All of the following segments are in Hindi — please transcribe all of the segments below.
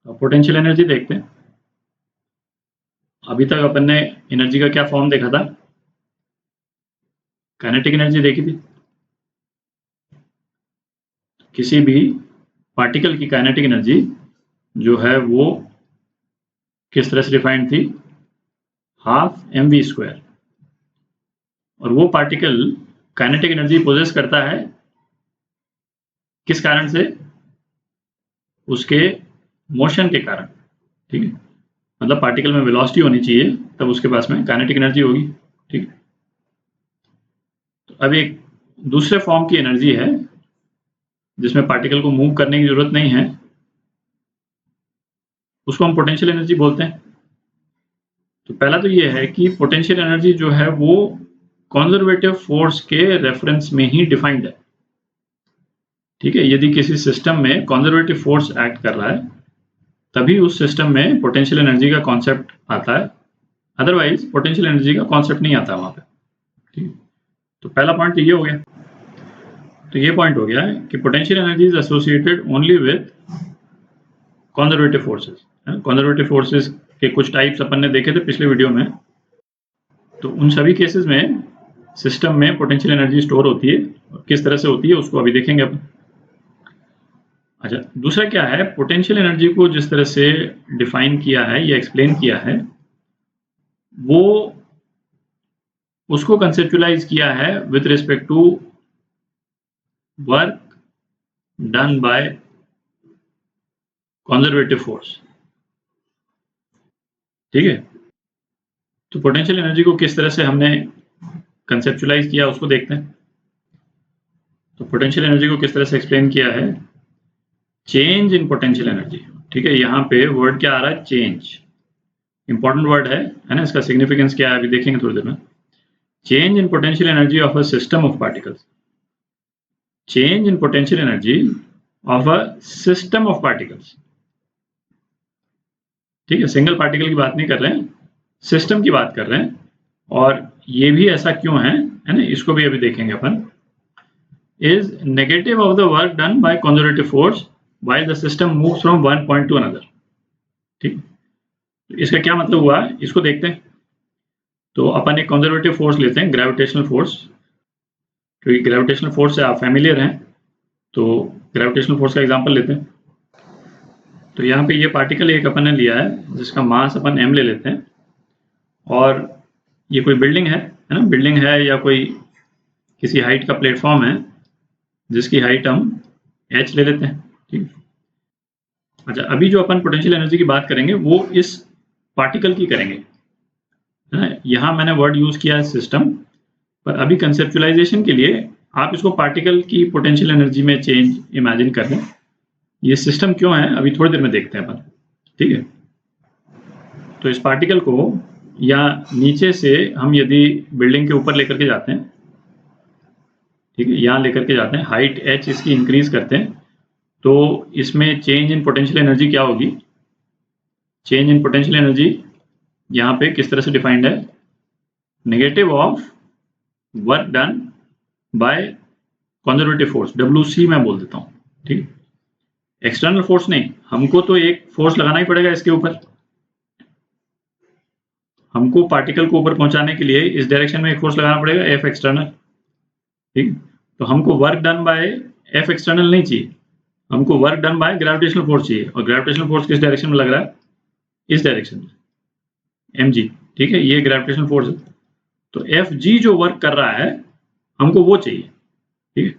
अब पोटेंशियल एनर्जी देखते हैं। अभी तक अपन ने एनर्जी का क्या फॉर्म देखा था? काइनेटिक एनर्जी देखी थी। किसी भी पार्टिकल की काइनेटिक एनर्जी जो है वो किस तरह से डिफाइंड थी? Half mv²। और वो पार्टिकल काइनेटिक एनर्जी पोजेस करता है किस कारण से? उसके मोशन के कारण। ठीक है, मतलब पार्टिकल में वेलोसिटी होनी चाहिए तब उसके पास में काइनेटिक एनर्जी होगी। ठीक है, तो अब एक दूसरे फॉर्म की एनर्जी है जिसमें पार्टिकल को मूव करने की जरूरत नहीं है, उसको हम पोटेंशियल एनर्जी बोलते हैं। तो पहला तो ये है कि पोटेंशियल एनर्जी जो है वो कंजर्वेटिव फोर्स के रेफरेंस में ही डिफाइंड है। ठीक है, यदि किसी सिस्टम में कंजर्वेटिव फोर्स एक्ट कर रहा है तभी उस सिस्टम में पोटेंशियल एनर्जी का कॉन्सेप्ट आता है, अदरवाइज पोटेंशियल एनर्जी का कॉन्सेप्ट नहीं आता वहां पे। ठीक है, तो पहला पॉइंट तो ये हो गया। तो ये पॉइंट हो गया है कि potential energy is associated only with conservative forces. Conservative forces के कुछ टाइप्स अपन ने देखे थे पिछले वीडियो में, तो उन सभी केसेस में सिस्टम में पोटेंशियल एनर्जी स्टोर होती है। किस तरह से होती है उसको अभी देखेंगे अपन। अच्छा, दूसरा क्या है, पोटेंशियल एनर्जी को जिस तरह से डिफाइन किया है या एक्सप्लेन किया है वो उसको कंसेप्चुलाइज किया है with respect to work done by conservative force. ठीक है, तो पोटेंशियल एनर्जी को किस तरह से हमने कंसेप्चुलाइज किया उसको देखते हैं। तो पोटेंशियल एनर्जी को किस तरह से एक्सप्लेन किया है? Change in potential energy. ठीक है, यहाँ पे वर्ड क्या आ रहा है? चेंज। इंपॉर्टेंट वर्ड है ना, इसका सिग्निफिकेंस क्या है अभी देखेंगे थोड़ी देर में। Change in potential energy of a system of particles. Change in potential energy of a system of particles. ठीक है, सिंगल पार्टिकल की बात नहीं कर रहे हैं, सिस्टम की बात कर रहे हैं। और ये भी ऐसा क्यों है ना, इसको भी अभी देखेंगे अपन। Is negative of the work done by conservative force while the system moves from one point to another. ठीक, इसका क्या मतलब हुआ इसको देखते हैं। तो अपन एक कंजर्वेटिव फोर्स लेते हैं, ग्रेविटेशनल फोर्स। क्योंकि ग्रेविटेशनल फोर्स से आप फैमिलियर हैं तो ग्रेविटेशनल फोर्स का एग्जांपल लेते हैं। तो यहाँ पे ये पार्टिकल एक अपन ने लिया है जिसका मास अपन m ले लेते हैं, और ये कोई बिल्डिंग है ना, बिल्डिंग है या कोई किसी हाइट का प्लेटफॉर्म है जिसकी हाइट हम h ले लेते हैं। ठीक, अच्छा, अभी जो अपन पोटेंशियल एनर्जी की बात करेंगे वो इस पार्टिकल की करेंगे, है ना। यहाँ मैंने वर्ड यूज किया है सिस्टम, पर अभी कंसेप्चुलाइजेशन के लिए आप इसको पार्टिकल की पोटेंशियल एनर्जी में चेंज इमेजिन कर लें। ये सिस्टम क्यों है अभी थोड़ी देर में देखते हैं अपन। ठीक है, तो इस पार्टिकल को या नीचे से हम यदि बिल्डिंग के ऊपर लेकर के जाते हैं, ठीक है, यहाँ लेकर के जाते हैं, हाइट h इसकी इंक्रीज करते हैं, तो इसमें चेंज इन पोटेंशियल एनर्जी क्या होगी? चेंज इन पोटेंशियल एनर्जी यहाँ पे किस तरह से डिफाइंड है? Negative of work done by conservative force, WC मैं बोल देता हूँ। ठीक, एक्सटर्नल फोर्स नहीं, हमको तो एक फोर्स लगाना ही पड़ेगा इसके ऊपर। हमको पार्टिकल को ऊपर पहुंचाने के लिए इस डायरेक्शन में एक फोर्स लगाना पड़ेगा, F एक्सटर्नल। ठीक, तो हमको work done bye F external नहीं चाहिए, हमको work done by gravitational force चाहिए। और ग्रेविटेशनल फोर्स किस डायरेक्शन में लग रहा है? इस डायरेक्शन में, mg। ठीक है, ये ग्रेविटेशनल फोर्स है, तो Fg जो वर्क कर रहा है हमको वो चाहिए। ठीक है,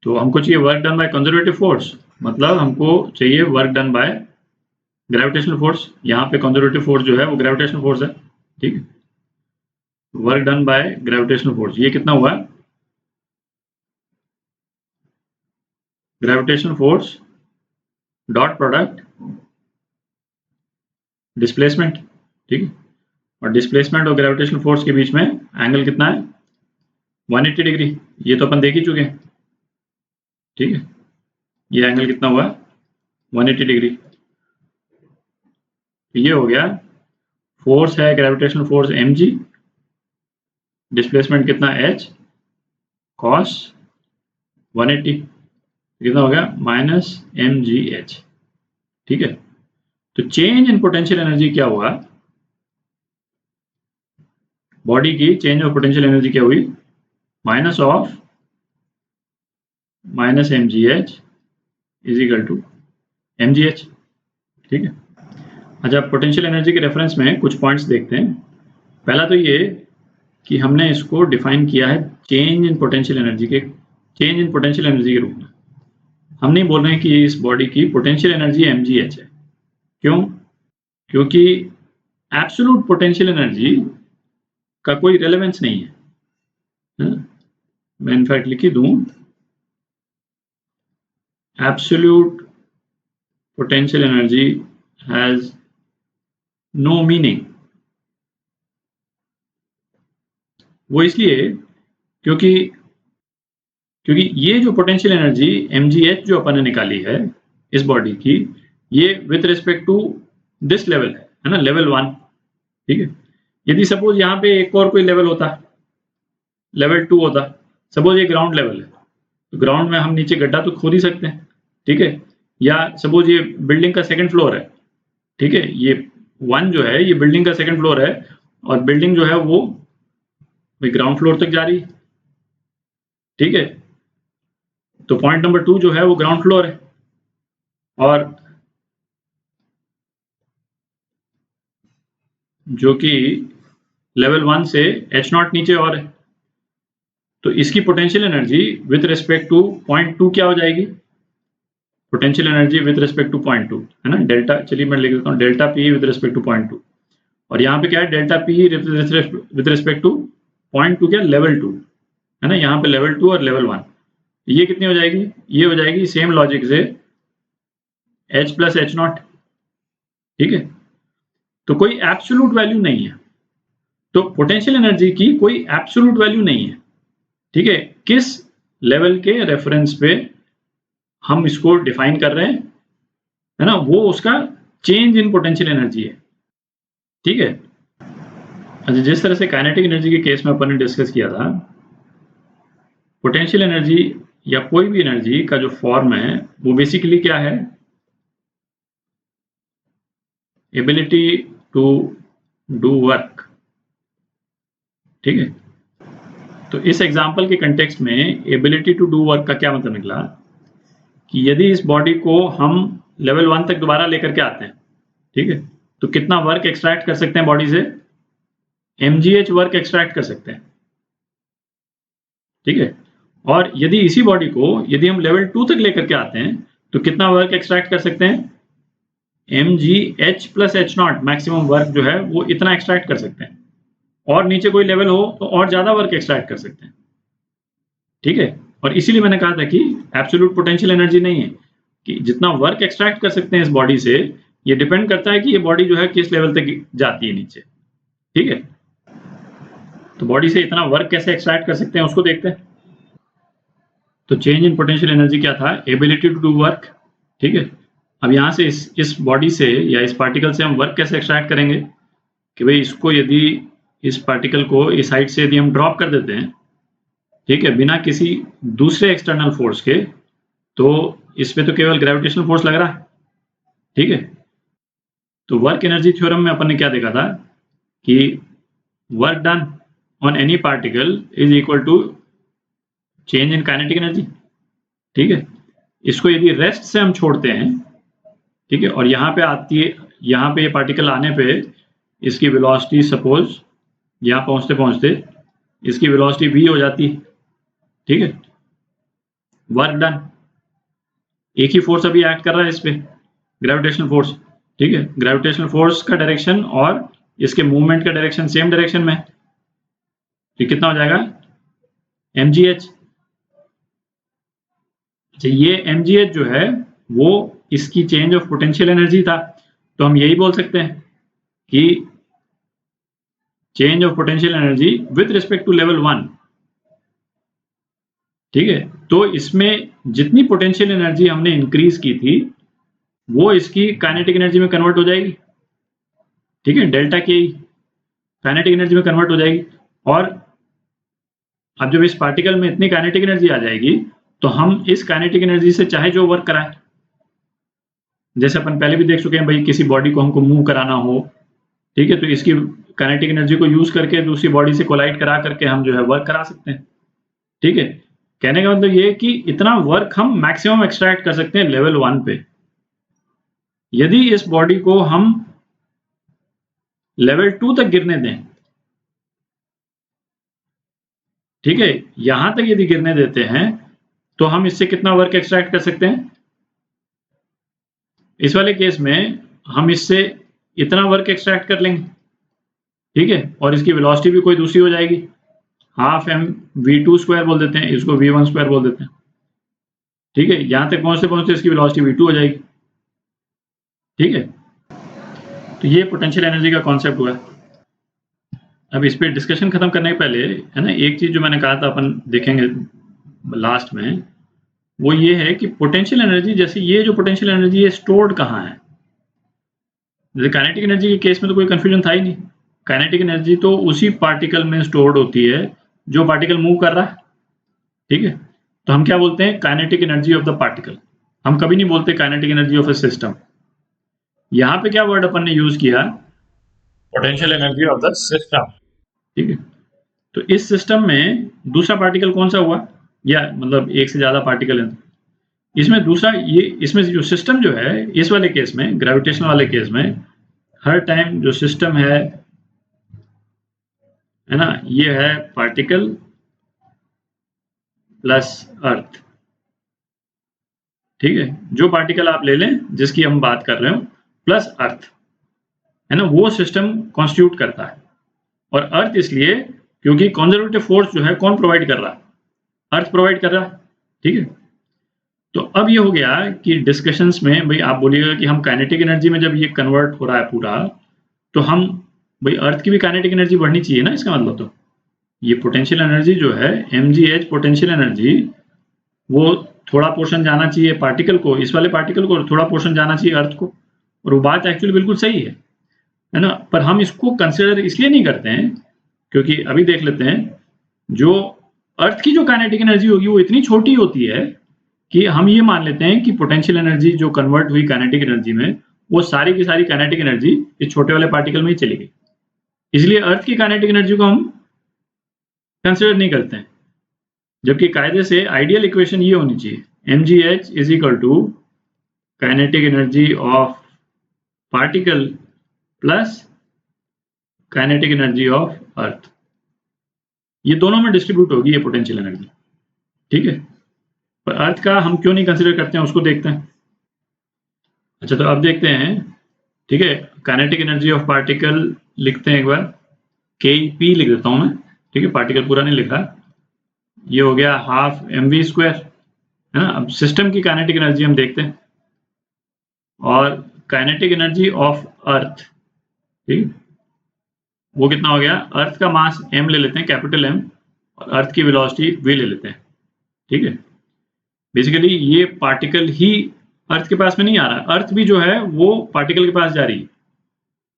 तो हमको चाहिए work done by conservative force, मतलब हमको चाहिए work done by gravitational force. यहाँ पे कंजर्वेटिव फोर्स जो है वो ग्रेविटेशनल फोर्स है। ठीक है, work done by gravitational force, ये कितना हुआ? Gravitational force dot product displacement. ठीक है, और डिस्प्लेसमेंट और ग्रेविटेशनल फोर्स के बीच में एंगल कितना है? 180 डिग्री। ये तो अपन देख ही चुके हैं। ठीक है, ये एंगल कितना हुआ? 180 डिग्री। तो ये हो गया, फोर्स है ग्रेविटेशनल फोर्स mg, डिस्प्लेसमेंट कितना h cos 180, कितना हो गया? -mgh। ठीक है, तो चेंज इन पोटेंशियल एनर्जी क्या हुआ, बॉडी की चेंज ऑफ पोटेंशियल एनर्जी क्या हुई, minus of minus mgh is equal to mgh। ठीक है। अच्छा, पोटेंशियल एनर्जी के रेफरेंस में कुछ पॉइंट्स देखते हैं। पहला तो ये कि हमने इसको डिफाइन किया है चेंज इन पोटेंशियल एनर्जी के रूप में। हम नहीं बोल रहे हैं कि इस बॉडी की पोटेंशियल एनर्जी mgh है। क्यों? क्योंकि एब्सोल्यूट पोटेंशियल एनर्जी का कोई रेलेवेंस नहीं है। मैं इनफैक्ट लिख ही दूं, absolute potential energy has no meaning. वो इसलिए क्योंकि ये जो पोटेंशियल एनर्जी mgh जो अपन ने निकाली है इस बॉडी की, ये with respect to this level है ना, लेवल 1। ठीक है। यदि सपोज यहाँ पे एक और कोई लेवल होता, लेवल 2 होता, सपोज ये ग्राउंड लेवल है, तो ग्राउंड में हम नीचे गड्ढा तो खोद ही सकते हैं। ठीक है। या सपोज ये बिल्डिंग का सेकंड फ्लोर है। ठीक है। ये 1 जो है ये बिल्डिंग का सेकंड फ्लोर है, और बिल्डिंग जो है वो ग्राउंड फ्लोर तक जा रही है। ठीक है। तो पॉइंट नंबर 2 जो है वो ग्राउंड फ्लोर है, और जो कि लेवल 1 से h0 नीचे और है। तो इसकी potential energy with respect two point 2 क्या हो जाएगी, potential energy with respect two point 2 है ना, डेल्टा। चलिए मैं लिख देता हूँ delta P with respect two point 2, और यहाँ पे क्या है delta P with respect two point 2 क्या, लेवल 2 है ना। यहाँ पे लेवल 2 और लेवल 1, ये कितनी हो जाएगी, ये हो जाएगी सेम लॉजिक से h प्लस h0। ठीक है। तो कोई एब्सोल्यूट वैल्यू नहीं है, तो पोटेंशियल एनर्जी की कोई एब्सोल्यूट वैल्यू नहीं है। ठीक है। किस लेवल के रेफरेंस पे हम इसको डिफाइन कर रहे हैं, है ना, वो उसका चेंज इन पोटेंशियल एनर्जी है। ठीक है। अच्छा, जिस तरह से काइनेटिक एनर्जी के केस में अपन ने डिस्कस किया था, पोटेंशियल एनर्जी या कोई भी एनर्जी का जो फॉर्म है वो बेसिकली क्या है, एबिलिटी टू डू वर्क। ठीक है। तो इस एग्जांपल के कंटेक्स्ट में एबिलिटी टू डू वर्क का क्या मतलब निकला कि यदि इस बॉडी को हम लेवल 1 तक दोबारा लेकर के आते हैं, ठीक है, तो कितना वर्क एक्सट्रैक्ट कर सकते हैं बॉडी से, mgh वर्क एक्सट्रैक्ट कर सकते हैं। ठीक है। और यदि इसी बॉडी को यदि हम लेवल 2 तक लेकर के आते हैं तो कितना वर्क एक्सट्रैक्ट कर सकते हैं, mgh plus h0 maximum work जो है वो इतना एक्सट्रैक्ट कर सकते हैं, और नीचे कोई लेवल हो तो और ज्यादा वर्क एक्सट्रैक्ट कर सकते हैं। ठीक है। और इसीलिए मैंने कहा था कि एब्सोल्यूट पोटेंशियल एनर्जी नहीं है, कि जितना वर्क एक्सट्रैक्ट कर सकते हैं इस बॉडी से, ये डिपेंड करता है कि ये बॉडी जो है किस लेवल तक जाती है नीचे। ठीक है। तो बॉडी से इतना वर्क कैसे एक्सट्रैक्ट कर सकते हैं उसको देखते हैं। तो चेंज इन पोटेंशियल एनर्जी क्या था, एबिलिटी टू डू वर्क। ठीक है। अब यहाँ से इस बॉडी से या इस पार्टिकल से हम वर्क कैसे एक्सट्रैक्ट करेंगे, कि भाई इसको यदि इस पार्टिकल को इस साइड से यदि हम ड्रॉप कर देते हैं, ठीक है, बिना किसी दूसरे एक्सटर्नल फोर्स के, तो इस पे तो केवल ग्रेविटेशनल फोर्स लग रहा है। ठीक है। तो वर्क एनर्जी थ्योरम में अपन ने क्या देखा था कि work done on any particle is equal to change in kinetic energy. ठीक है। इसको यदि रेस्ट से हम छोड़ते हैं, ठीक है, और यहाँ पे आती है, यहाँ पे ये पार्टिकल आने पे इसकी वेलोसिटी सपोज यहाँ पहुँचते पहुँचते इसकी वेलोसिटी v हो जाती है। ठीक है। वर्क डन, एक ही फोर्स अभी एक्ट कर रहा है इस पे, ग्रेविटेशनल फोर्स। ठीक है। ग्रेविटेशनल फोर्स का डायरेक्शन और इसके मूवमेंट का डायरेक्शन सेम डायरेक्शन में, तो कितना हो जाएगा, mgh। अच्छा, ये mgh जो है वो इसकी चेंज ऑफ पोटेंशियल एनर्जी था, तो हम यही बोल सकते हैं कि change of potential energy with respect to level 1। ठीक है। तो इसमें जितनी पोटेंशियल एनर्जी हमने इंक्रीज की थी वो इसकी काइनेटिक एनर्जी में कन्वर्ट हो जाएगी। ठीक है। डेल्टा के काइनेटिक एनर्जी में कन्वर्ट हो जाएगी, और अब जब इस पार्टिकल में इतनी काइनेटिक एनर्जी आ जाएगी तो हम इस काइनेटिक एनर्जी से चाहे जो वर्क कराएं, जैसे अपन पहले भी देख चुके हैं भाई, किसी बॉडी को हमको मूव कराना हो, ठीक है, तो इसकी काइनेटिक एनर्जी को यूज करके दूसरी बॉडी से कोलाइड करा करके हम जो है वर्क करा सकते हैं, ठीक है। कहने का मतलब ये है कि इतना वर्क हम मैक्सिमम एक्सट्रैक्ट कर सकते हैं लेवल 1 पे। यदि इस बॉडी को हम लेवल 2 तक गिरने दें, ठीक है, यहां तक यदि गिरने देते हैं तो हम इससे कितना वर्क एक्सट्रैक्ट कर सकते हैं? इस वाले केस में हम इससे इतना वर्क एक्सट्रैक्ट कर लेंगे, ठीक है, और इसकी वेलोसिटी भी कोई दूसरी हो जाएगी, हाफ एम v2 स्क्वायर बोल देते हैं, इसको v1 स्क्वायर बोल देते हैं, ठीक है। यहां तक पहुंचते पहुंचते इसकी वेलोसिटी v2 हो जाएगी, ठीक है। तो ये पोटेंशियल एनर्जी का कॉन्सेप्ट हुआ। अब इस पे डिस्कशन खत्म करने के पहले, है ना, एक चीज जो मैंने कहा था अपन देखेंगे लास्ट में, वो ये है कि पोटेंशियल एनर्जी, जैसे ये जो पोटेंशियल एनर्जी है स्टोर्ड कहाँ है? जैसे काइनेटिक एनर्जी के केस में तो कोई कंफ्यूजन था ही नहीं। काइनेटिक एनर्जी तो उसी पार्टिकल में स्टोर्ड होती है जो पार्टिकल मूव कर रहा है, ठीक है। तो हम क्या बोलते हैं? Kinetic energy of the particle. हम कभी नहीं बोलते kinetic energy of A system. यहाँ पे क्या वर्ड अपन ने यूज किया? Potential energy of the system, ठीक है। तो इस सिस्टम में दूसरा पार्टिकल कौन सा हुआ? या मतलब एक से ज्यादा पार्टिकल है, इसमें दूसरा ये, इसमें जो सिस्टम जो है इस वाले केस में, ग्रेविटेशन वाले केस में, हर टाइम जो सिस्टम है ना, ये है पार्टिकल प्लस अर्थ, ठीक है। जो पार्टिकल आप ले लें जिसकी हम बात कर रहे हो, प्लस अर्थ, है ना, वो सिस्टम कॉन्स्टिट्यूट करता है। और अर्थ इसलिए क्योंकि कंजर्वेटिव फोर्स जो है कौन प्रोवाइड कर रहा है? अर्थ प्रोवाइड कर रहा है, ठीक है। तो अब ये हो गया कि डिस्कशंस में भाई आप बोलिएगा कि हम काइनेटिक एनर्जी में जब ये कन्वर्ट हो रहा है पूरा, तो हम भाई अर्थ की भी काइनेटिक एनर्जी बढ़नी चाहिए ना, इसका मतलब तो ये पोटेंशियल एनर्जी जो है mgh पोटेंशियल एनर्जी, वो थोड़ा पोर्शन जाना चाहिए पार्टिकल को, इस वाले पार्टिकल को, थोड़ा पोर्शन जाना चाहिए अर्थ को। और वो बात एक्चुअली बिल्कुल सही है ना। पर हम इसको कंसिडर इसलिए नहीं करते हैं क्योंकि अभी देख लेते हैं, जो अर्थ की जो काइनेटिक एनर्जी होगी वो इतनी छोटी होती है कि हम ये मान लेते हैं कि पोटेंशियल एनर्जी जो कन्वर्ट हुई काइनेटिक एनर्जी में, वो सारी की सारी काइनेटिक एनर्जी इस छोटे वाले पार्टिकल में ही चली गई। इसलिए अर्थ की काइनेटिक एनर्जी को हम कंसिडर नहीं करते हैं, जबकि कायदे से आइडियल इक्वेशन ये होनी चाहिए, mgh is equal to kinetic energy of particle plus kinetic energy of earth. ये दोनों में डिस्ट्रीब्यूट होगी ये पोटेंशियल एनर्जी, ठीक है। पर अर्थ का हम क्यों नहीं कंसिडर करते हैं, उसको देखते हैं। अच्छा, तो अब देखते हैं, ठीक है, काइनेटिक एनर्जी ऑफ पार्टिकल लिखते हैं एक बार, KP लिख देता हूं मैं, ठीक है, पार्टिकल पूरा नहीं लिखा। ये हो गया हाफ mv स्क्वायर, है ना। अब सिस्टम की काइनेटिक एनर्जी हम देखते हैं, और काइनेटिक एनर्जी ऑफ अर्थ, ठीक, वो कितना हो गया? अर्थ का मास m ले लेते हैं, कैपिटल M, और अर्थ की वेलोसिटी v ले लेते हैं, ठीक है। बेसिकली ये पार्टिकल ही अर्थ के पास में नहीं आ रहा, अर्थ भी जो है वो पार्टिकल के पास जा रही है,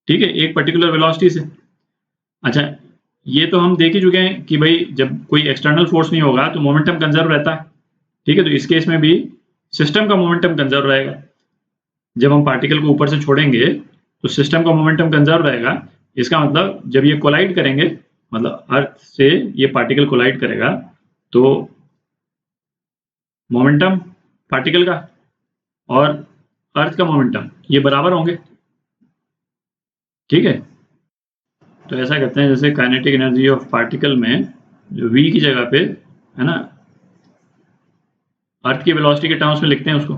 ठीक है, एक पर्टिकुलर वेलोसिटी से। अच्छा, ये तो हम देख ही चुके हैं कि भाई जब कोई एक्सटर्नल फोर्स नहीं होगा तो मोमेंटम कंजर्व रहता है, ठीक है। तो इस केस में भी सिस्टम का मोमेंटम कंजर्व रहेगा। जब हम पार्टिकल को ऊपर से छोड़ेंगे तो सिस्टम का मोमेंटम कंजर्व रहेगा। इसका मतलब जब ये कोलाइड करेंगे, मतलब अर्थ से ये पार्टिकल कोलाइड करेगा, तो मोमेंटम पार्टिकल का और अर्थ का मोमेंटम ये बराबर होंगे, ठीक है। तो ऐसा करते हैं, जैसे काइनेटिक एनर्जी ऑफ पार्टिकल में जो v की जगह पे, है ना, अर्थ की वेलोसिटी के टर्म्स में लिखते हैं उसको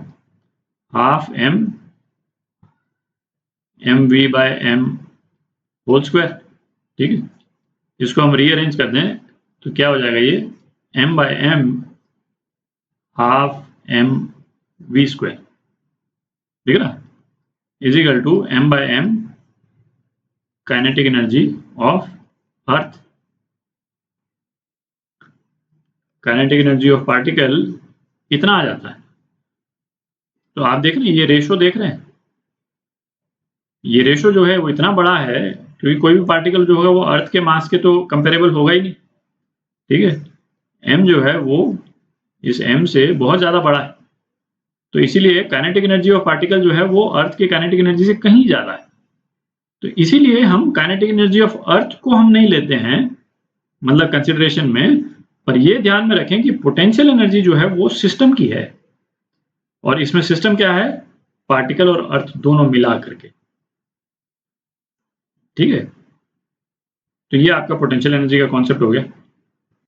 half m mv by m whole square, ठीक है। इसको हम रीअरेंज कर दें तो क्या हो जाएगा? ये m by m half m v square, ठीक है ना, is equal to m by m kinetic energy of earth. Kinetic energy of particle इतना आ जाता है। तो आप देख रहे हैं, ये रेशो देख रहे हैं, ये रेशो जो है वो इतना बड़ा है क्योंकि कोई भी पार्टिकल जो होगा वो अर्थ के मास के तो कंपेरेबल होगा ही नहीं, ठीक है। m जो है वो इस m से बहुत ज्यादा बड़ा है, तो इसीलिए काइनेटिक एनर्जी ऑफ पार्टिकल जो है वो अर्थ की काइनेटिक एनर्जी से कहीं ज़्यादा है। तो इसीलिए हम काइनेटिक एनर्जी ऑफ अर्थ को हम नहीं लेते हैं मतलब कंसिडरेशन में, पर ये ध्यान में रखें कि पोटेंशियल एनर्जी जो है वो सिस्टम की है, और इसमें सिस्टम क्या है, पार्टिकल और अर्थ दोनों मिला करके। ठीक है, तो ये आपका पोटेंशियल एनर्जी का कॉन्सेप्ट हो गया।